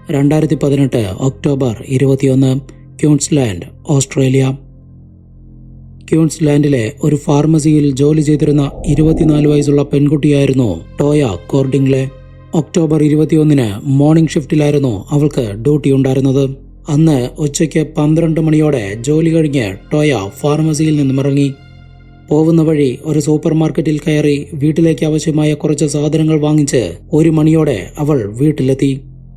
2018 October 21, Queensland, Australia. ക്യൂൻസ്ലാൻഡിലെ ഒരു ഫാർമസിയിൽ ജോലി ചെയ്തിരുന്ന 24 വയസ്സുള്ള പെൺകുട്ടിയായിരുന്നു ടോയ കോർഡിംഗ്ലെ. ഒക്ടോബർ 21 മോർണിംഗ് ഷിഫ്റ്റിലായിരുന്നു അവൾക്ക് ഡ്യൂട്ടി ഉണ്ടായിരുന്നത്. അന്ന് ഉച്ചയ്ക്ക് 12 മണിയോടെ ജോലി കഴിഞ്ഞ് ടോയ ഫാർമസിയിൽ നിന്നും ഇറങ്ങി. പോകുന്ന വഴി ഒരു സൂപ്പർ മാർക്കറ്റിൽ കയറി വീട്ടിലേക്ക് ആവശ്യമായ കുറച്ച് സാധനങ്ങൾ വാങ്ങിച്ച് 1 മണിയോടെ അവൾ വീട്ടിലെത്തി.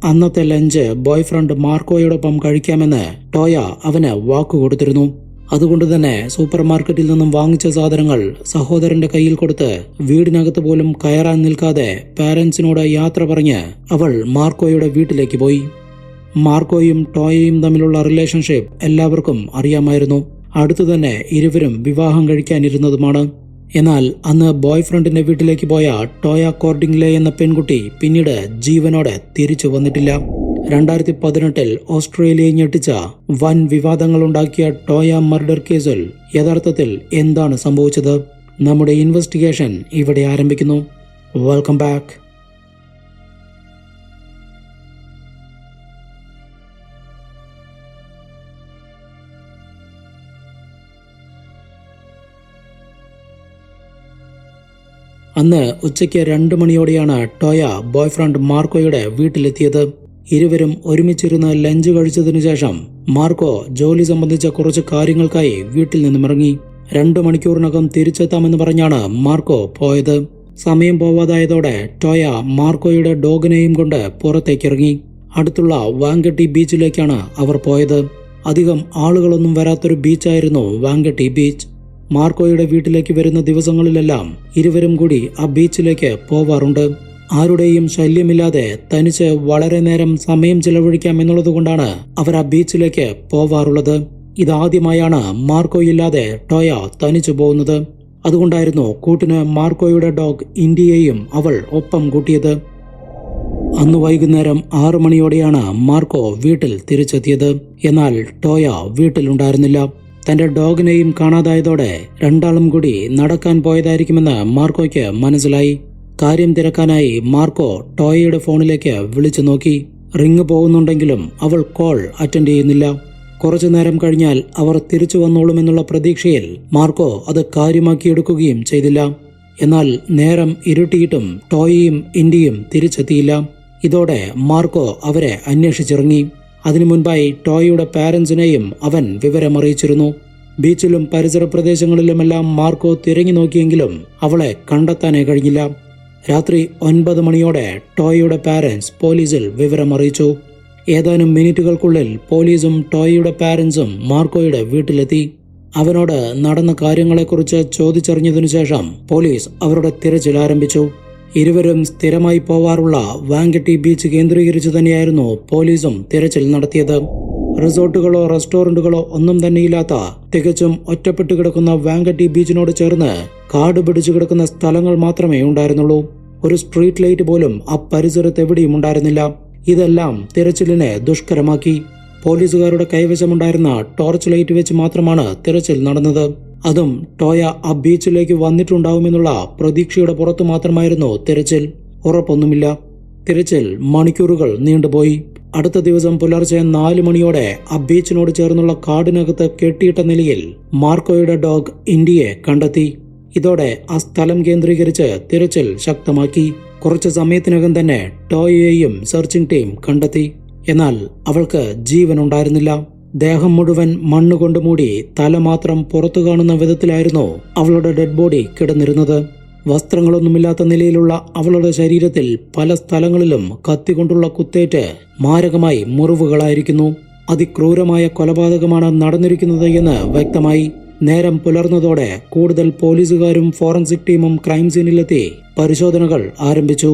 അന്നത്തെ ലഞ്ച് ബോയ്ഫ്രണ്ട് മാർക്കോയോടൊപ്പം കഴിക്കാമെന്ന് ടോയ അവന് വാക്കുകൊടുത്തിരുന്നു. അതുകൊണ്ട് തന്നെ സൂപ്പർ മാർക്കറ്റിൽ നിന്നും വാങ്ങിച്ച സാധനങ്ങൾ സഹോദരന്റെ കയ്യിൽ കൊടുത്ത് വീടിനകത്ത് പോലും കയറാൻ നിൽക്കാതെ പാരന്റ്സിനോട് യാത്ര പറഞ്ഞ് അവൾ മാർക്കോയുടെ വീട്ടിലേക്ക് പോയി. മാർക്കോയും ടോയയും തമ്മിലുള്ള റിലേഷൻഷിപ്പ് എല്ലാവർക്കും അറിയാമായിരുന്നു. അടുത്തു തന്നെ ഇരുവരും വിവാഹം കഴിക്കാനിരുന്നതുമാണ്. എന്നാൽ അന്ന് ബോയ്ഫ്രണ്ടിന്റെ വീട്ടിലേക്ക് പോയ ടോയ കോർഡിംഗ്ലെ എന്ന പെൺകുട്ടി പിന്നീട് ജീവനോടെ തിരിച്ചു വന്നിട്ടില്ല. 2018 ഓസ്ട്രേലിയയെ ഞെട്ടിച്ച വൻ വിവാദങ്ങളുണ്ടാക്കിയ ടോയ മർഡർ കേസിൽ യഥാർത്ഥത്തിൽ എന്താണ് സംഭവിച്ചത്? നമ്മുടെ ഇൻവെസ്റ്റിഗേഷൻ ഇവിടെ ആരംഭിക്കുന്നു. Welcome back. അന്ന് ഉച്ചയ്ക്ക് 2 മണിയോടെയാണ് ടോയ ബോയ്ഫ്രണ്ട് മാർക്കോയുടെ വീട്ടിലെത്തിയത്. ഇരുവരും ഒരുമിച്ചിരുന്ന് ലഞ്ച് കഴിച്ചതിനു ശേഷം മാർക്കോ ജോലി സംബന്ധിച്ച കുറച്ച് കാര്യങ്ങൾക്കായി വീട്ടിൽ നിന്നും ഇറങ്ങി. 2 മണിക്കൂറിനകം തിരിച്ചെത്താമെന്ന് പറഞ്ഞാണ് മാർക്കോ പോയത്. സമയം പോവാതായതോടെ ടോയ മാർക്കോയുടെ ഡോഗിനെയും കൊണ്ട് പുറത്തേക്കിറങ്ങി. അടുത്തുള്ള വാങ്കട്ടി ബീച്ചിലേക്കാണ് അവർ പോയത്. അധികം ആളുകളൊന്നും വരാത്തൊരു ബീച്ചായിരുന്നു വാങ്കട്ടി ബീച്ച്. മാർക്കോയുടെ വീട്ടിലേക്ക് വരുന്ന ദിവസങ്ങളിലെല്ലാം ഇരുവരും കൂടി ആ ബീച്ചിലേക്ക് പോവാറുണ്ട്. ആരുടെയും ശല്യമില്ലാതെ തനിച്ച് വളരെ നേരം സമയം ചിലവഴിക്കാം എന്നുള്ളതുകൊണ്ടാണ് അവർ ആ ബീച്ചിലേക്ക് പോവാറുള്ളത്. ഇതാദ്യമായാണ് മാർക്കോയില്ലാതെ ടോയ തനിച്ചു പോകുന്നത്. അതുകൊണ്ടായിരുന്നു കൂട്ടിന് മാർക്കോയുടെ ഡോഗ് ഇൻഡിയെയും അവൾ ഒപ്പം കൂട്ടിയത്. അന്ന് വൈകുന്നേരം 6 മണിയോടെയാണ് മാർക്കോ വീട്ടിൽ തിരിച്ചെത്തിയത്. എന്നാൽ ടോയ വീട്ടിലുണ്ടായിരുന്നില്ല. തന്റെ ഡോഗിനെയും കാണാതായതോടെ രണ്ടാളും കൂടി നടക്കാൻ പോയതായിരിക്കുമെന്ന് മാർക്കോയ്ക്ക് മനസ്സിലായി. കാര്യം തിരക്കാനായി മാർക്കോ ടോയയുടെ ഫോണിലേക്ക് വിളിച്ചു നോക്കി. റിങ് പോകുന്നുണ്ടെങ്കിലും അവൾ കോൾ അറ്റൻഡ് ചെയ്യുന്നില്ല. കുറച്ചു നേരം കഴിഞ്ഞാൽ അവർ തിരിച്ചു വന്നോളുമെന്നുള്ള പ്രതീക്ഷയിൽ മാർക്കോ അത് കാര്യമാക്കിയെടുക്കുകയും ചെയ്തില്ല. എന്നാൽ നേരം ഇരുട്ടിയിട്ടും ടോയയും ഇൻഡിയും തിരിച്ചെത്തിയില്ല. ഇതോടെ മാർക്കോ അവരെ അന്വേഷിച്ചിറങ്ങി. അതിനു മുൻപായി ടോയയുടെ പാരന്റ്സിനെയും അവൻ വിവരമറിയിച്ചിരുന്നു. ബീച്ചിലും പരിസര പ്രദേശങ്ങളിലുമെല്ലാം മാർക്കോ തിരഞ്ഞു നോക്കിയെങ്കിലും അവളെ കണ്ടെത്താനേ കഴിഞ്ഞില്ല. രാത്രി 9 മണിയോടെ ടോയയുടെ പാരന്റ്സ് പോലീസിൽ വിവരമറിയിച്ചു. ഏതാനും മിനിറ്റുകൾക്കുള്ളിൽ പോലീസും ടോയയുടെ പാരന്റ്സും മാർക്കോയുടെ വീട്ടിലെത്തി. അവനോട് നടന്ന കാര്യങ്ങളെക്കുറിച്ച് ചോദിച്ചറിഞ്ഞതിനു ശേഷം പോലീസ് അവരുടെ തിരച്ചിൽ ആരംഭിച്ചു. ഇരുവരും സ്ഥിരമായി പോവാറുള്ള വാങ്കട്ടി ബീച്ച് കേന്ദ്രീകരിച്ചു തന്നെയായിരുന്നു പോലീസും തിരച്ചിൽ നടത്തിയത്. റിസോർട്ടുകളോ റെസ്റ്റോറന്റുകളോ ഒന്നും തന്നെയില്ലാത്ത തികച്ചും ഒറ്റപ്പെട്ടു കിടക്കുന്ന വാങ്കട്ടി ബീച്ചിനോട് ചേർന്ന് കാട് പിടിച്ചു കിടക്കുന്ന സ്ഥലങ്ങൾ മാത്രമേ ഉണ്ടായിരുന്നുള്ളൂ. ഒരു സ്ട്രീറ്റ് ലൈറ്റ് പോലും ആ പരിസരത്ത് എവിടെയും ഉണ്ടായിരുന്നില്ല. ഇതെല്ലാം തിരച്ചിലിനെ ദുഷ്കരമാക്കി. പോലീസുകാരുടെ കൈവശമുണ്ടായിരുന്ന ടോർച്ച് ലൈറ്റ് വെച്ച് മാത്രമാണ് തിരച്ചിൽ നടന്നത്. അതും ടോയ ആ ബീച്ചിലേക്ക് വന്നിട്ടുണ്ടാവുമെന്നുള്ള പ്രതീക്ഷയുടെ പുറത്തു മാത്രമായിരുന്നു തിരച്ചിൽ. ഉറപ്പൊന്നുമില്ല. തിരച്ചിൽ മണിക്കൂറുകൾ നീണ്ടുപോയി. അടുത്ത ദിവസം പുലർച്ചെ 4 മണിയോടെ ആ ബീച്ചിനോട് ചേർന്നുള്ള കാടിനകത്ത് കെട്ടിയിട്ട നിലയിൽ മാർക്കോയുടെ ഡോഗ് ഇൻഡിയെ കണ്ടെത്തി. ഇതോടെ ആ സ്ഥലം കേന്ദ്രീകരിച്ച് തിരച്ചിൽ ശക്തമാക്കി. കുറച്ചു സമയത്തിനകം തന്നെ ടോയയെയും സെർച്ചിംഗ് ടീം കണ്ടെത്തി. എന്നാൽ അവൾക്ക് ജീവനുണ്ടായിരുന്നില്ല. ദേഹം മുഴുവൻ മണ്ണുകൊണ്ട് മൂടി തല മാത്രം പുറത്തു കാണുന്ന വിധത്തിലായിരുന്നു അവളുടെ ഡെഡ് ബോഡി കിടന്നിരുന്നത്. വസ്ത്രങ്ങളൊന്നുമില്ലാത്ത നിലയിലുള്ള അവളുടെ ശരീരത്തിൽ പല സ്ഥലങ്ങളിലും കത്തികൊണ്ടുള്ള കുത്തേറ്റ് മാരകമായി മുറിവുകളായിരിക്കുന്നു. അതിക്രൂരമായ കൊലപാതകമാണ് നടന്നിരിക്കുന്നത് എന്ന് വ്യക്തമായി. നേരം പുലർന്നതോടെ കൂടുതൽ പോലീസുകാരും ഫോറൻസിക് ടീമും ക്രൈം സീനിലെത്തി പരിശോധനകൾ ആരംഭിച്ചു.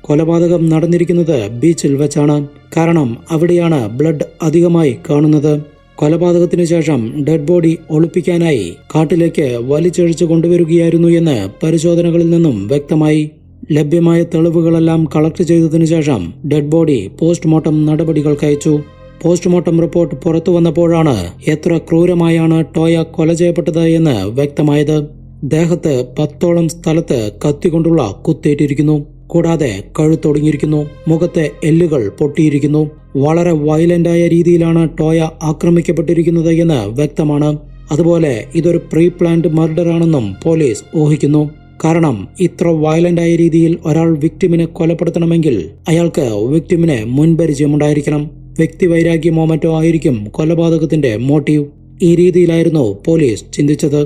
കൊലപാതകം നടന്നിരിക്കുന്നത് ബീച്ചിൽ വെച്ചാണ്. കാരണം അവിടെയാണ് ബ്ലഡ് അധികമായി കാണുന്നത്. കൊലപാതകത്തിനു ശേഷം ഡെഡ് ബോഡി ഒളിപ്പിക്കാനായി കാട്ടിലേക്ക് വലിച്ചഴിച്ചു കൊണ്ടുവരികയായിരുന്നു എന്ന് പരിശോധനകളിൽ നിന്നും വ്യക്തമായി. ലഭ്യമായ തെളിവുകളെല്ലാം കളക്ട് ചെയ്തതിനു ശേഷം ഡെഡ് ബോഡി പോസ്റ്റ്മോർട്ടം നടപടികൾക്കയച്ചു. പോസ്റ്റ്മോർട്ടം റിപ്പോർട്ട് പുറത്തു വന്നപ്പോഴാണ് എത്ര ക്രൂരമായാണ് ടോയ കൊല ചെയ്യപ്പെട്ടത് എന്ന് വ്യക്തമായത്. ദേഹത്ത് 10ഓളം സ്ഥലത്ത് കത്തികൊണ്ടുള്ള കുത്തേറ്റിരിക്കുന്നു. കൂടാതെ കഴുത്തൊടിഞ്ഞിരിക്കുന്നു. മുഖത്തെ എല്ലുകൾ പൊട്ടിയിരിക്കുന്നു. വളരെ വയലന്റായ രീതിയിലാണ് ടോയ ആക്രമിക്കപ്പെട്ടിരിക്കുന്നത് എന്ന് വ്യക്തമാണ്. അതുപോലെ ഇതൊരു പ്രീ പ്ലാൻഡ് മർഡർ ആണെന്നും പോലീസ് ഊഹിക്കുന്നു. കാരണം ഇത്ര വയലന്റായ രീതിയിൽ ഒരാൾ വിക്ടിമിനെ കൊലപ്പെടുത്തണമെങ്കിൽ അയാൾക്ക് വിക്ടിമിനെ മുൻപരിചയമുണ്ടായിരിക്കണം. വ്യക്തിവൈരാഗ്യമോ മറ്റോ ആയിരിക്കും കൊലപാതകത്തിന്റെ മോട്ടീവ്. ഈ രീതിയിലായിരുന്നു പോലീസ് ചിന്തിച്ചത്.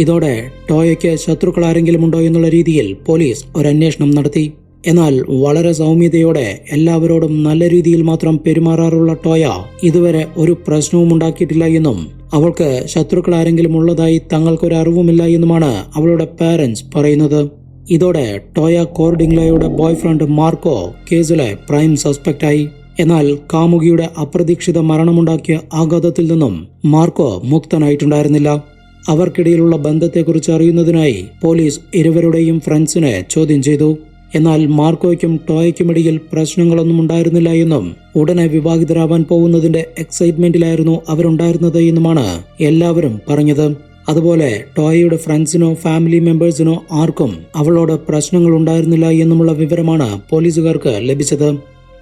ഇതോടെ ടോയയ്ക്ക് ശത്രുക്കൾ ആരെങ്കിലും ഉണ്ടോ എന്നുള്ള രീതിയിൽ പോലീസ് ഒരു അന്വേഷണം നടത്തി. എന്നാൽ വളരെ സൗമ്യതയോടെ എല്ലാവരോടും നല്ല രീതിയിൽ മാത്രം പെരുമാറാറുള്ള ടോയ ഇതുവരെ ഒരു പ്രശ്നവും ഉണ്ടാക്കിയിട്ടില്ല എന്നും അവൾക്ക് ശത്രുക്കൾ ആരെങ്കിലും ഉള്ളതായി തങ്ങൾക്കൊരു അറിവുമില്ല എന്നുമാണ് അവളുടെ പാരന്റ്സ് പറയുന്നത്. ഇതോടെ ടോയ കോർഡിംഗ്ലയുടെ ബോയ്ഫ്രണ്ട് മാർക്കോ കേസിലെ പ്രൈം സസ്പെക്റ്റായി. എന്നാൽ കാമുകിയുടെ അപ്രതീക്ഷിത മരണമുണ്ടാക്കിയ ആഘാതത്തിൽ നിന്നും മാർക്കോ മുക്തനായിട്ടുണ്ടായിരുന്നില്ല. അവർക്കിടയിലുള്ള ബന്ധത്തെക്കുറിച്ച് അറിയുന്നതിനായി പോലീസ് ഇരുവരുടെയും ഫ്രണ്ട്സിനെ ചോദ്യം ചെയ്തു. എന്നാൽ മാർക്കോയ്ക്കും ടോയയ്ക്കുമിടയിൽ പ്രശ്നങ്ങളൊന്നും ഉണ്ടായിരുന്നില്ല എന്നും ഉടനെ വിവാഹിതരാവാൻ പോകുന്നതിന്റെ എക്സൈറ്റ്മെന്റിലായിരുന്നു അവരുണ്ടായിരുന്നത് എന്നുമാണ് എല്ലാവരും പറഞ്ഞത്. അതുപോലെ ടോയയുടെ ഫ്രണ്ട്സിനോ ഫാമിലി മെമ്പേഴ്സിനോ ആർക്കും അവളോട് പ്രശ്നങ്ങൾ ഉണ്ടായിരുന്നില്ല എന്നുമുള്ള വിവരമാണ് പോലീസുകാർക്ക് ലഭിച്ചത്.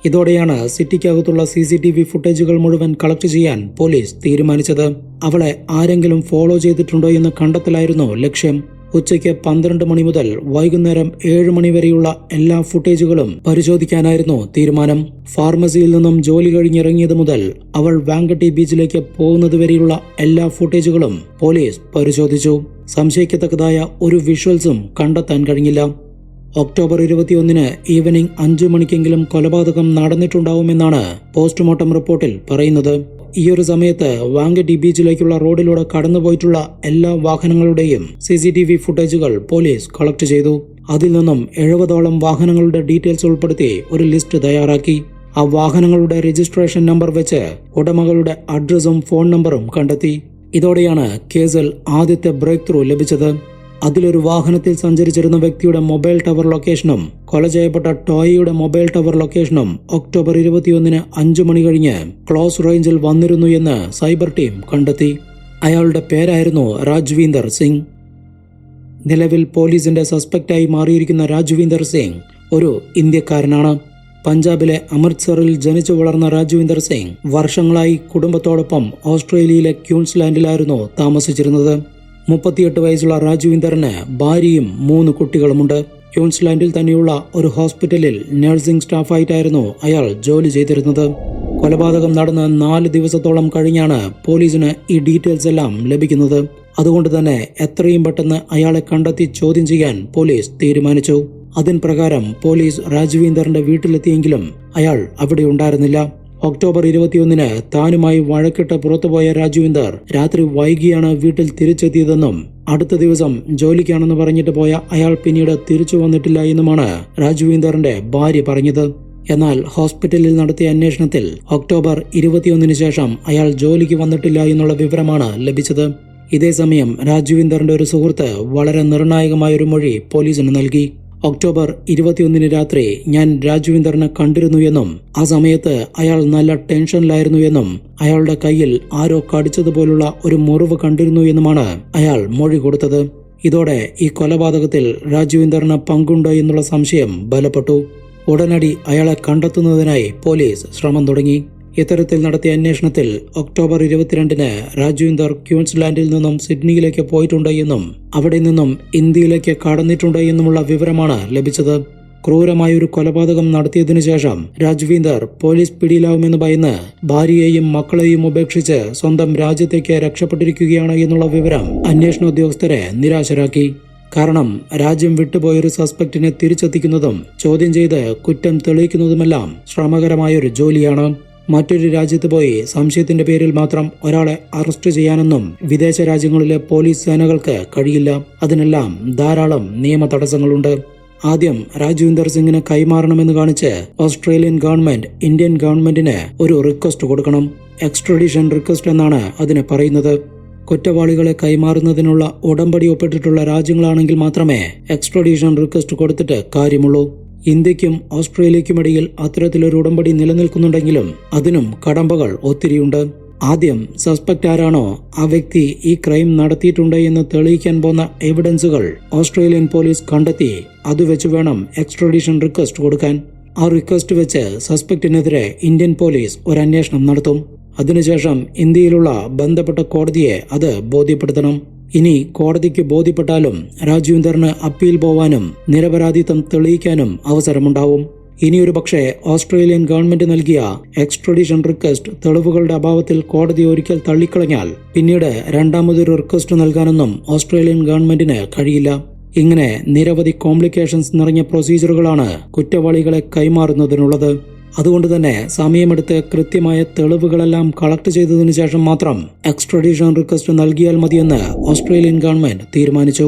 ഇതോടെയാണ് സിറ്റിക്കകത്തുള്ള CCTV ഫുട്ടേജുകൾ മുഴുവൻ കളക്ട് ചെയ്യാൻ പോലീസ് തീരുമാനിച്ചത്. അവളെ ആരെങ്കിലും ഫോളോ ചെയ്തിട്ടുണ്ടോ എന്ന് കണ്ടെത്തലായിരുന്നു ലക്ഷ്യം. ഉച്ചയ്ക്ക് 12 മണി മുതൽ വൈകുന്നേരം 7 മണി വരെയുള്ള എല്ലാ ഫുട്ടേജുകളും പരിശോധിക്കാനായിരുന്നു തീരുമാനം. ഫാർമസിയിൽ നിന്നും ജോലി കഴിഞ്ഞിറങ്ങിയത് മുതൽ അവൾ വാങ്കട്ടി ബീച്ചിലേക്ക് പോകുന്നതുവരെയുള്ള എല്ലാ ഫുട്ടേജുകളും പോലീസ് പരിശോധിച്ചു. സംശയിക്കത്തക്കതായ ഒരു വിഷ്വൽസും കണ്ടെത്താൻ കഴിഞ്ഞില്ല. ഒക്ടോബർ 21 ഈവനിംഗ് 5 മണിക്കെങ്കിലും കൊലപാതകം നടന്നിട്ടുണ്ടാവുമെന്നാണ് പോസ്റ്റ്മോർട്ടം റിപ്പോർട്ടിൽ പറയുന്നത്. ഈയൊരു സമയത്ത് വാങ്കട്ടി ബീച്ചിലേക്കുള്ള റോഡിലൂടെ കടന്നുപോയിട്ടുള്ള എല്ലാ വാഹനങ്ങളുടെയും CCTV ഫുട്ടേജുകൾ പോലീസ് കളക്ട് ചെയ്തു. അതിൽ നിന്നും 70ഓളം വാഹനങ്ങളുടെ ഡീറ്റെയിൽസ് ഉൾപ്പെടുത്തി ഒരു ലിസ്റ്റ് തയ്യാറാക്കി. ആ വാഹനങ്ങളുടെ രജിസ്ട്രേഷൻ നമ്പർ വെച്ച് ഉടമകളുടെ അഡ്രസ്സും ഫോൺ നമ്പറും കണ്ടെത്തി. ഇതോടെയാണ് കേസിൽ ആദ്യത്തെ ബ്രേക്ക് ത്രൂ ലഭിച്ചത്. അതിലൊരു വാഹനത്തിൽ സഞ്ചരിച്ചിരുന്ന വ്യക്തിയുടെ മൊബൈൽ ടവർ ലൊക്കേഷനും കൊല ചെയ്യപ്പെട്ട ടോയയുടെ മൊബൈൽ ടവർ ലൊക്കേഷനും ഒക്ടോബർ 21 5 മണി കഴിഞ്ഞ് ക്ലോസ് റേഞ്ചിൽ വന്നിരുന്നു എന്ന് സൈബർ ടീം കണ്ടെത്തി. അയാളുടെ പേരായിരുന്നു രാജ്വീന്ദർ സിംഗ്. നിലവിൽ പോലീസിന്റെ സസ്പെക്റ്റായി മാറിയിരിക്കുന്ന രാജ്വീന്ദർ സിംഗ് ഒരു ഇന്ത്യക്കാരനാണ്. പഞ്ചാബിലെ അമൃത്സറിൽ ജനിച്ചു വളർന്ന രാജ്വീന്ദർ സിംഗ് വർഷങ്ങളായി കുടുംബത്തോടൊപ്പം ഓസ്ട്രേലിയയിലെ ക്യൂൻസ്ലാൻഡിലായിരുന്നു താമസിച്ചിരുന്നത്. 38 വയസ്സുള്ള രാജ്വീന്ദറിന് ഭാര്യയും 3 കുട്ടികളുമുണ്ട്. ക്യൂൻസ്ലാൻഡിൽ തന്നെയുള്ള ഒരു ഹോസ്പിറ്റലിൽ നഴ്സിംഗ് സ്റ്റാഫായിട്ടായിരുന്നു അയാൾ ജോലി ചെയ്തിരുന്നത്. കൊലപാതകം നടന്ന് 4 ദിവസത്തോളം കഴിഞ്ഞാണ് പോലീസിന് ഈ ഡീറ്റെയിൽസ് എല്ലാം ലഭിക്കുന്നത്. അതുകൊണ്ട് തന്നെ എത്രയും പെട്ടെന്ന് അയാളെ കണ്ടെത്തി ചോദ്യം ചെയ്യാൻ പോലീസ് തീരുമാനിച്ചു. അതിൻ പ്രകാരം പോലീസ് രാജ്വീന്ദറിന്റെ വീട്ടിലെത്തിയെങ്കിലും അയാൾ അവിടെ ഉണ്ടായിരുന്നില്ല. ഒക്ടോബർ 21 താനുമായി വഴക്കിട്ട് പുറത്തുപോയ രാജ്വീന്ദർ രാത്രി വൈകിയാണ് വീട്ടിൽ തിരിച്ചെത്തിയതെന്നും അടുത്ത ദിവസം ജോലിക്കാണെന്ന് പറഞ്ഞിട്ട് പോയ അയാൾ പിന്നീട് തിരിച്ചു വന്നിട്ടില്ല എന്നുമാണ് രാജ്വീന്ദറിന്റെ ഭാര്യ പറഞ്ഞത്. എന്നാൽ ഹോസ്പിറ്റലിൽ നടത്തിയ അന്വേഷണത്തിൽ ഒക്ടോബർ 21 ശേഷം അയാൾ ജോലിക്ക് വന്നിട്ടില്ല എന്നുള്ള വിവരമാണ് ലഭിച്ചത്. ഇതേസമയം രാജ്വീന്ദറിന്റെ ഒരു സുഹൃത്ത് വളരെ നിർണായകമായ ഒരു മൊഴി പോലീസിന് നൽകി. ഒക്ടോബർ 21 രാത്രി ഞാൻ രാജ്വീന്ദറിനെ കണ്ടിരുന്നു എന്നും ആ സമയത്ത് അയാൾ നല്ല ടെൻഷനിലായിരുന്നു എന്നും അയാളുടെ കയ്യിൽ ആരോ കടിച്ചതുപോലുള്ള ഒരു മുറിവ് കണ്ടിരുന്നു എന്നുമാണ് അയാൾ മൊഴി കൊടുത്തത്. ഇതോടെ ഈ കൊലപാതകത്തിൽ രാജ്വീന്ദറിന് പങ്കുണ്ടോ എന്നുള്ള സംശയം ബലപ്പെട്ടു. ഉടനടി അയാളെ കണ്ടെത്തുന്നതിനായി പോലീസ് ശ്രമം തുടങ്ങി. ഇത്തരത്തിൽ നടത്തിയ അന്വേഷണത്തിൽ ഒക്ടോബർ 22 രാജ്വീന്ദർ ക്യൂൻസ്ലാൻഡിൽ നിന്നും സിഡ്നിയിലേക്ക് പോയിട്ടുണ്ട് എന്നും അവിടെ നിന്നും ഇന്ത്യയിലേക്ക് കടന്നിട്ടുണ്ട് എന്നുമുള്ള വിവരമാണ് ലഭിച്ചത്. ക്രൂരമായൊരു കൊലപാതകം നടത്തിയതിനു ശേഷം രാജ്വീന്ദർ പോലീസ് പിടിയിലാവുമെന്ന് ഭയന്ന് ഭാര്യയെയും മക്കളെയും ഉപേക്ഷിച്ച് സ്വന്തം രാജ്യത്തേക്ക് രക്ഷപ്പെട്ടിരിക്കുകയാണ് എന്നുള്ള വിവരം അന്വേഷണ ഉദ്യോഗസ്ഥരെ നിരാശരാക്കി. കാരണം രാജ്യം വിട്ടുപോയൊരു സസ്പെക്റ്റിനെ തിരിച്ചെത്തിക്കുന്നതും ചോദ്യം ചെയ്ത് കുറ്റം തെളിയിക്കുന്നതുമെല്ലാം ശ്രമകരമായൊരു ജോലിയാണ്. മറ്റൊരു രാജ്യത്ത് പോയി സംശയത്തിന്റെ പേരിൽ മാത്രം ഒരാളെ അറസ്റ്റ് ചെയ്യാനൊന്നും വിദേശ രാജ്യങ്ങളിലെ പോലീസ് സേനകൾക്ക് കഴിയില്ല. അതിനെല്ലാം ധാരാളം നിയമ തടസ്സങ്ങളുണ്ട്. ആദ്യം രാജ്വീന്ദർ സിംഗിനെ കൈമാറണമെന്ന് കാണിച്ച് ഓസ്ട്രേലിയൻ ഗവൺമെന്റ് ഇന്ത്യൻ ഗവൺമെന്റിന് ഒരു റിക്വസ്റ്റ് കൊടുക്കണം. എക്സ്ട്രഡിഷൻ റിക്വസ്റ്റ് എന്നാണ് അതിന് പറയുന്നത്. കുറ്റവാളികളെ കൈമാറുന്നതിനുള്ള ഉടമ്പടി ഒപ്പിട്ടിട്ടുള്ള രാജ്യങ്ങളാണെങ്കിൽ മാത്രമേ എക്സ്ട്രഡിഷൻ റിക്വസ്റ്റ് കൊടുത്തിട്ട് കാര്യമുള്ളൂ. ഇന്ത്യക്കും ഓസ്ട്രേലിയക്കുമിടയിൽ അത്തരത്തിലൊരു ഉടമ്പടി നിലനിൽക്കുന്നുണ്ടെങ്കിലും അതിനും കടമ്പകൾ ഒത്തിരിയുണ്ട്. ആദ്യം സസ്പെക്ട് ആരാണോ ആ വ്യക്തി ഈ ക്രൈം നടത്തിയിട്ടുണ്ട് എന്ന് തെളിയിക്കാൻ പോന്ന എവിഡൻസുകൾ ഓസ്ട്രേലിയൻ പോലീസ് കണ്ടെത്തി അതുവെച്ച് വേണം എക്സ്ട്രഡിഷൻ റിക്വസ്റ്റ് കൊടുക്കാൻ. ആ റിക്വസ്റ്റ് വെച്ച് സസ്പെക്റ്റിനെതിരെ ഇന്ത്യൻ പോലീസ് ഒരു അന്വേഷണം നടത്തും. അതിനുശേഷം ഇന്ത്യയിലുള്ള ബന്ധപ്പെട്ട കോടതിയെ അത് ബോധ്യപ്പെടുത്തണം. ഇനി കോടതിക്ക് ബോധ്യപ്പെട്ടാലും രാജ്വിന്ദറിന് അപ്പീൽ പോവാനും നിരപരാധിത്വം തെളിയിക്കാനും അവസരമുണ്ടാവും. ഇനിയൊരു പക്ഷേ ഓസ്ട്രേലിയൻ ഗവൺമെന്റ് നൽകിയ എക്സ്ട്രഡിഷൻ റിക്വസ്റ്റ് തെളിവുകളുടെ അഭാവത്തിൽ കോടതി ഒരിക്കൽ തള്ളിക്കളഞ്ഞാൽ പിന്നീട് രണ്ടാമതൊരു റിക്വസ്റ്റ് നൽകാനൊന്നും ഓസ്ട്രേലിയൻ ഗവൺമെന്റിന് കഴിയില്ല. ഇങ്ങനെ നിരവധി കോംപ്ലിക്കേഷൻസ് നിറഞ്ഞ പ്രൊസീജിയറുകളാണ് കുറ്റവാളികളെ കൈമാറുന്നതിനുള്ളത്. അതുകൊണ്ട് തന്നെ സമയമെടുത്ത് കൃത്യമായ തെളിവുകളെല്ലാം കളക്ട് ചെയ്തതിനു ശേഷം മാത്രം എക്സ്ട്രഡിഷൻ റിക്വസ്റ്റ് നൽകിയാൽ മതിയെന്ന് ഓസ്ട്രേലിയൻ ഗവൺമെന്റ് തീരുമാനിച്ചു.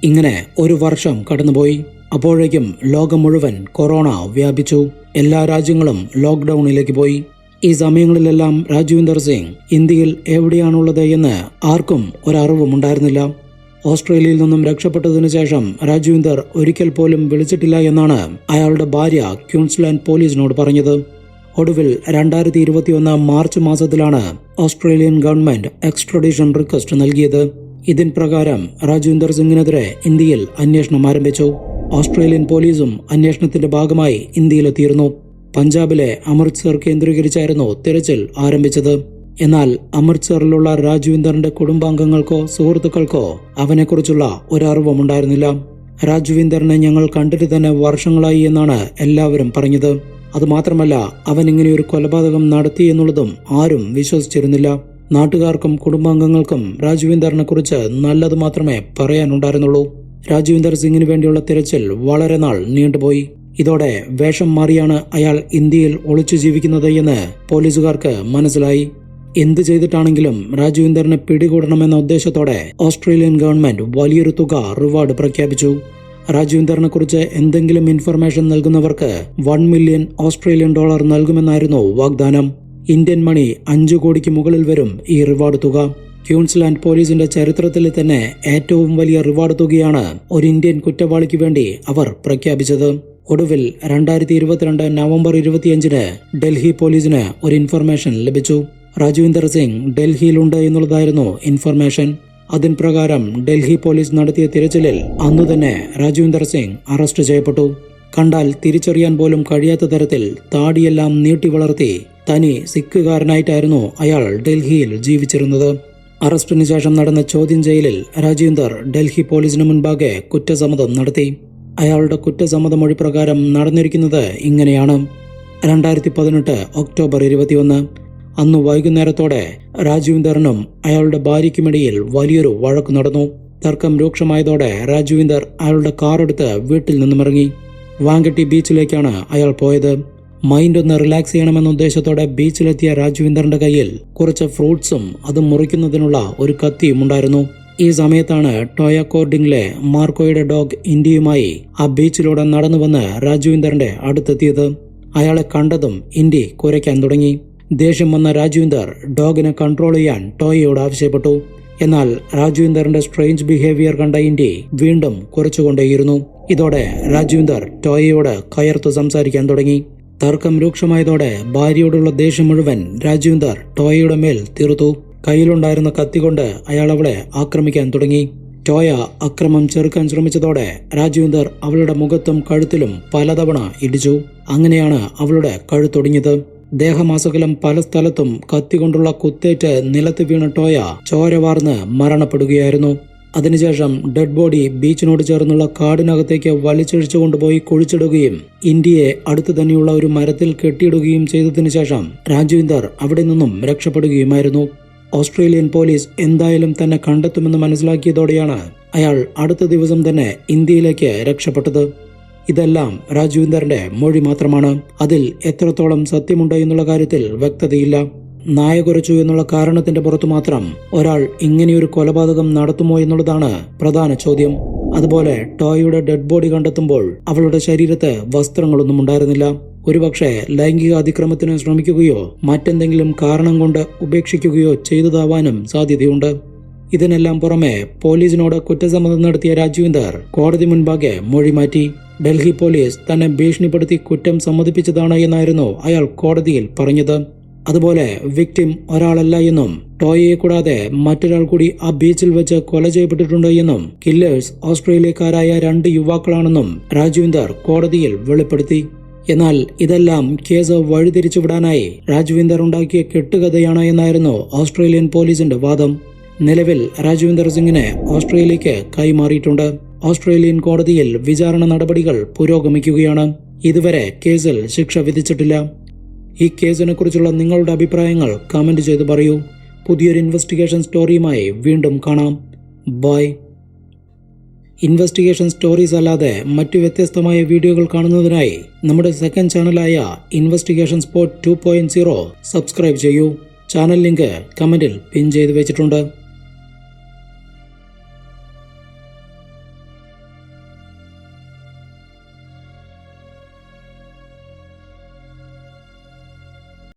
ഇങ്ങനെ ഒരു വർഷം കടന്നുപോയി. അപ്പോഴേക്കും ലോകം മുഴുവൻ കൊറോണ വ്യാപിച്ചു. എല്ലാ രാജ്യങ്ങളും ലോക്ക്ഡൌണിലേക്ക് പോയി. ഈ സമയങ്ങളിലെല്ലാം രാജ്വിന്ദർ സിംഗ് ഇന്ത്യയിൽ എവിടെയാണുള്ളത് എന്ന് ആർക്കും ഒരറിവുമുണ്ടായിരുന്നില്ല. ഓസ്ട്രേലിയയിൽ നിന്നും രക്ഷപ്പെട്ടതിനു ശേഷം രാജ്വിന്ദർ ഒരിക്കൽ പോലും വിളിച്ചിട്ടില്ല എന്നാണ് അയാളുടെ ഭാര്യ ക്യൂൻസ്ലാൻഡ് പോലീസിനോട് പറഞ്ഞത്. ഒടുവിൽ 2021 മാർച്ച് മാസത്തിലാണ് ഓസ്ട്രേലിയൻ ഗവൺമെന്റ് എക്സ്ട്രഡിഷൻ റിക്വസ്റ്റ് നൽകിയത്. ഇതിൻ പ്രകാരം രാജ്വിന്ദർ സിംഗിനെതിരെ ഇന്ത്യയിൽ അന്വേഷണം ആരംഭിച്ചു. ഓസ്ട്രേലിയൻ പോലീസും അന്വേഷണത്തിന്റെ ഭാഗമായി ഇന്ത്യയിലെത്തിയിരുന്നു. പഞ്ചാബിലെ അമൃത്സർ കേന്ദ്രീകരിച്ചായിരുന്നു തിരച്ചിൽ ആരംഭിച്ചത്. എന്നാൽ അമൃത്സറിലുള്ള രാജ്വിന്ദറിന്റെ കുടുംബാംഗങ്ങൾക്കോ സുഹൃത്തുക്കൾക്കോ അവനെക്കുറിച്ചുള്ള ഒരറിവും ഉണ്ടായിരുന്നില്ല. രാജ്വിന്ദറിനെ ഞങ്ങൾ കണ്ടിട്ട് തന്നെ വർഷങ്ങളായി എന്നാണ് എല്ലാവരും പറഞ്ഞത്. അതുമാത്രമല്ല, അവൻ ഇങ്ങനെയൊരു കൊലപാതകം നടത്തി എന്നുള്ളതും ആരും വിശ്വസിച്ചിരുന്നില്ല. നാട്ടുകാർക്കും കുടുംബാംഗങ്ങൾക്കും രാജ്വിന്ദറിനെ കുറിച്ച് നല്ലത് മാത്രമേ പറയാനുണ്ടായിരുന്നുള്ളൂ. രാജ്വിന്ദർ സിംഗിന് വേണ്ടിയുള്ള തിരച്ചിൽ വളരെ നാൾ നീണ്ടുപോയി. ഇതോടെ വേഷം മാറിയാണ് അയാൾ ഇന്ത്യയിൽ ഒളിച്ചു ജീവിക്കുന്നത് എന്ന് പോലീസുകാർക്ക് മനസ്സിലായി. എന്ത് ചെയ്തിട്ടാണെങ്കിലും രാജ്വിന്ദറിനെ പിടികൂടണമെന്ന ഉദ്ദേശത്തോടെ ഓസ്ട്രേലിയൻ ഗവൺമെന്റ് വലിയൊരു തുക റിവാർഡ് പ്രഖ്യാപിച്ചു. രാജ്വിന്ദറിനെ കുറിച്ച് എന്തെങ്കിലും ഇൻഫർമേഷൻ നൽകുന്നവർക്ക് $1 മില്യൺ ഓസ്ട്രേലിയൻ ഡോളർ നൽകുമെന്നായിരുന്നു വാഗ്ദാനം. ഇന്ത്യൻ മണി 5 കോടിക്ക് മുകളിൽ വരും ഈ റിവാർഡ് തുക. ക്യൂൻസ്ലാൻഡ് പോലീസിന്റെ ചരിത്രത്തിലെ തന്നെ ഏറ്റവും വലിയ റിവാർഡ് തുകയാണ് ഒരു ഇന്ത്യൻ കുറ്റവാളിക്ക് വേണ്ടി അവർ പ്രഖ്യാപിച്ചത്. ഒടുവിൽ 2022 നവംബർ 25 ഡൽഹി പോലീസിന് ഒരു ഇൻഫർമേഷൻ ലഭിച്ചു. രാജ്വിന്ദർ സിംഗ് ഡൽഹിയിലുണ്ട് എന്നുള്ളതായിരുന്നു ഇൻഫർമേഷൻ. അതിൻ പ്രകാരം ഡൽഹി പോലീസ് നടത്തിയ തിരച്ചിലിൽ അന്നു തന്നെ രാജ്വിന്ദർ സിംഗ് അറസ്റ്റ് ചെയ്യപ്പെട്ടു. കണ്ടാൽ തിരിച്ചറിയാൻ പോലും കഴിയാത്ത തരത്തിൽ താടിയെല്ലാം നീട്ടി വളർത്തി തനി സിഖുകാരനായിട്ടായിരുന്നു അയാൾ ഡൽഹിയിൽ ജീവിച്ചിരുന്നത്. അറസ്റ്റിന് ശേഷം നടന്ന ചോദ്യം ചെയ്യലിൽ രാജ്വിന്ദർ ഡൽഹി പോലീസിന് മുൻപാകെ കുറ്റസമ്മതം നടത്തി. അയാളുടെ കുറ്റസമ്മത മൊഴി പ്രകാരം നടന്നിരിക്കുന്നത് ഇങ്ങനെയാണ്. 2018 ഒക്ടോബർ 21 അന്ന് വൈകുന്നേരത്തോടെ രാജ്വിന്ദറിനും അയാളുടെ ഭാര്യയ്ക്കുമിടയിൽ വലിയൊരു വഴക്ക് നടന്നു. തർക്കം രൂക്ഷമായതോടെ രാജ്വിന്ദർ അയാളുടെ കാറെടുത്ത് വീട്ടിൽ നിന്നും ഇറങ്ങി. വാങ്കട്ടി ബീച്ചിലേക്കാണ് അയാൾ പോയത്. മൈൻഡ് ഒന്ന് റിലാക്സ് ചെയ്യണമെന്ന ഉദ്ദേശത്തോടെ ബീച്ചിലെത്തിയ രാജ്വിന്ദറിന്റെ കയ്യിൽ കുറച്ച് ഫ്രൂട്ട്സും അത് മുറിക്കുന്നതിനുള്ള ഒരു കത്തിയും ഉണ്ടായിരുന്നു. ഈ സമയത്താണ് ടോയ കോർഡിംഗിലെ മാർക്കോയുടെ ഡോഗ് ഇന്ത്യയുമായി ആ ബീച്ചിലൂടെ നടന്നു വന്ന് രാജ്വിന്ദറിന്റെ അടുത്തെത്തിയത്. അയാളെ കണ്ടതും ഇന്ത്യ കുരയ്ക്കാൻ തുടങ്ങി. ദേഷ്യം വന്ന രാജ്വിന്ദർ ഡോഗിനെ കൺട്രോൾ ചെയ്യാൻ ടോയയോട് ആവശ്യപ്പെട്ടു. എന്നാൽ രാജ്വിന്ദറിന്റെ സ്ട്രേഞ്ച് ബിഹേവിയർ കണ്ട ഇന്ത്യ വീണ്ടും കുരച്ചുകൊണ്ടേയിരുന്നു. ഇതോടെ രാജ്വിന്ദർ ടോയയോട് കയർത്തു സംസാരിക്കാൻ തുടങ്ങി. തർക്കം രൂക്ഷമായതോടെ ഭാര്യയോടുള്ള ദേഷ്യം മുഴുവൻ രാജ്വിന്ദർ ടോയയുടെ മേൽ തീർത്തു. കയ്യിലുണ്ടായിരുന്ന കത്തികൊണ്ട് അയാൾ അവളെ ആക്രമിക്കാൻ തുടങ്ങി. ടോയ അക്രമം ചെറുക്കാൻ ശ്രമിച്ചതോടെ രാജ്വിന്ദർ അവളുടെ മുഖത്തും കഴുത്തിലും പലതവണ ഇടിച്ചു. അങ്ങനെയാണ് അവളുടെ കഴുത്തൊടിഞ്ഞത്. ദേഹമാസകലം പല സ്ഥലത്തും കത്തികൊണ്ടുള്ള കുത്തേറ്റ് നിലത്ത് വീണ ടോയ ചോര വാർന്ന് മരണപ്പെടുകയായിരുന്നു. അതിനുശേഷം ഡെഡ് ബോഡി ബീച്ചിനോട് ചേർന്നുള്ള കാടിനകത്തേക്ക് വലിച്ചിഴിച്ചു കൊണ്ടുപോയി കുഴിച്ചിടുകയും ഇന്ത്യയെ അടുത്തു തന്നെയുള്ള ഒരു മരത്തിൽ കെട്ടിയിടുകയും ചെയ്തതിനു ശേഷം രാജ്വിന്ദർ അവിടെ നിന്നും രക്ഷപ്പെടുകയുമായിരുന്നു. ഓസ്ട്രേലിയൻ പോലീസ് എന്തായാലും തന്നെ കണ്ടെത്തുമെന്ന് മനസ്സിലാക്കിയതോടെയാണ് അയാൾ അടുത്ത ദിവസം തന്നെ ഇന്ത്യയിലേക്ക് രക്ഷപ്പെട്ടത്. ഇതെല്ലാം രാജ്വിന്ദറിന്റെ മൊഴി മാത്രമാണ്. അതിൽ എത്രത്തോളം സത്യമുണ്ട് എന്നുള്ള കാര്യത്തിൽ വ്യക്തതയില്ല. നായ കുരച്ചു എന്നുള്ള കാരണത്തിന്റെ പുറത്തു മാത്രം ഒരാൾ ഇങ്ങനെയൊരു കൊലപാതകം നടത്തുമോ എന്നുള്ളതാണ് പ്രധാന ചോദ്യം. അതുപോലെ ടോയയുടെ ഡെഡ് ബോഡി കണ്ടെത്തുമ്പോൾ അവളുടെ ശരീരത്ത് വസ്ത്രങ്ങളൊന്നും ഉണ്ടായിരുന്നില്ല. ഒരുപക്ഷെ ലൈംഗിക അതിക്രമത്തിന് ശ്രമിക്കുകയോ മറ്റെന്തെങ്കിലും കാരണം കൊണ്ട് ഉപേക്ഷിക്കുകയോ ചെയ്തതാവാനും സാധ്യതയുണ്ട്. ഇതിനെല്ലാം പുറമെ പോലീസിനോട് കുറ്റസമ്മതം നടത്തിയ രാജ്വിന്ദർ കോടതി മുൻപാകെ മൊഴി മാറ്റി. ഡൽഹി പോലീസ് തന്നെ ഭീഷണിപ്പെടുത്തി കുറ്റം സമ്മതിപ്പിച്ചതാണ് എന്നായിരുന്നു അയാൾ കോടതിയിൽ പറഞ്ഞത്. അതുപോലെ വിക്ടിം ഒരാളല്ല എന്നും ടോയയെ കൂടാതെ മറ്റൊരാൾ കൂടി ആ ബീച്ചിൽ വെച്ച് കൊല ചെയ്യപ്പെട്ടിട്ടുണ്ട് എന്നും കില്ലേഴ്സ് ഓസ്ട്രേലിയക്കാരായ 2 യുവാക്കളാണെന്നും രാജ്വിന്ദർ കോടതിയിൽ വെളിപ്പെടുത്തി. എന്നാൽ ഇതെല്ലാം കേസ് വഴിതിരിച്ചുവിടാനായി രാജ്വിന്ദർ ഉണ്ടാക്കിയ കെട്ടുകഥയാണ് എന്നായിരുന്നു ഓസ്ട്രേലിയൻ പോലീസിന്റെ വാദം. നിലവിൽ രാജ്വിന്ദർ സിംഗിനെ ഓസ്ട്രേലിയക്ക് കൈമാറിയിട്ടുണ്ട്. ഓസ്ട്രേലിയൻ കോടതിയിൽ വിചാരണ നടപടികൾ പുരോഗമിക്കുകയാണ്. ഇതുവരെ കേസിൽ ശിക്ഷ വിധിച്ചിട്ടില്ല. ഈ കേസിനെ കുറിച്ചുള്ള നിങ്ങളുടെ അഭിപ്രായങ്ങൾ കമന്റ് ചെയ്ത് പറയൂ. പുതിയൊരു ഇൻവെസ്റ്റിഗേഷൻ സ്റ്റോറിയുമായി വീണ്ടും കാണാം. ബൈ. ഇൻവെസ്റ്റിഗേഷൻ സ്റ്റോറീസ് അല്ലാതെ മറ്റു വ്യത്യസ്തമായ വീഡിയോകൾ കാണുന്നതിനായി നമ്മുടെ സെക്കൻഡ് ചാനലായ ഇൻവെസ്റ്റിഗേഷൻ സ്പോട്ട് 2.0 സബ്സ്ക്രൈബ് ചെയ്യൂ. ചാനൽ ലിങ്ക് കമന്റിൽ പിൻ ചെയ്ത് വെച്ചിട്ടുണ്ട്.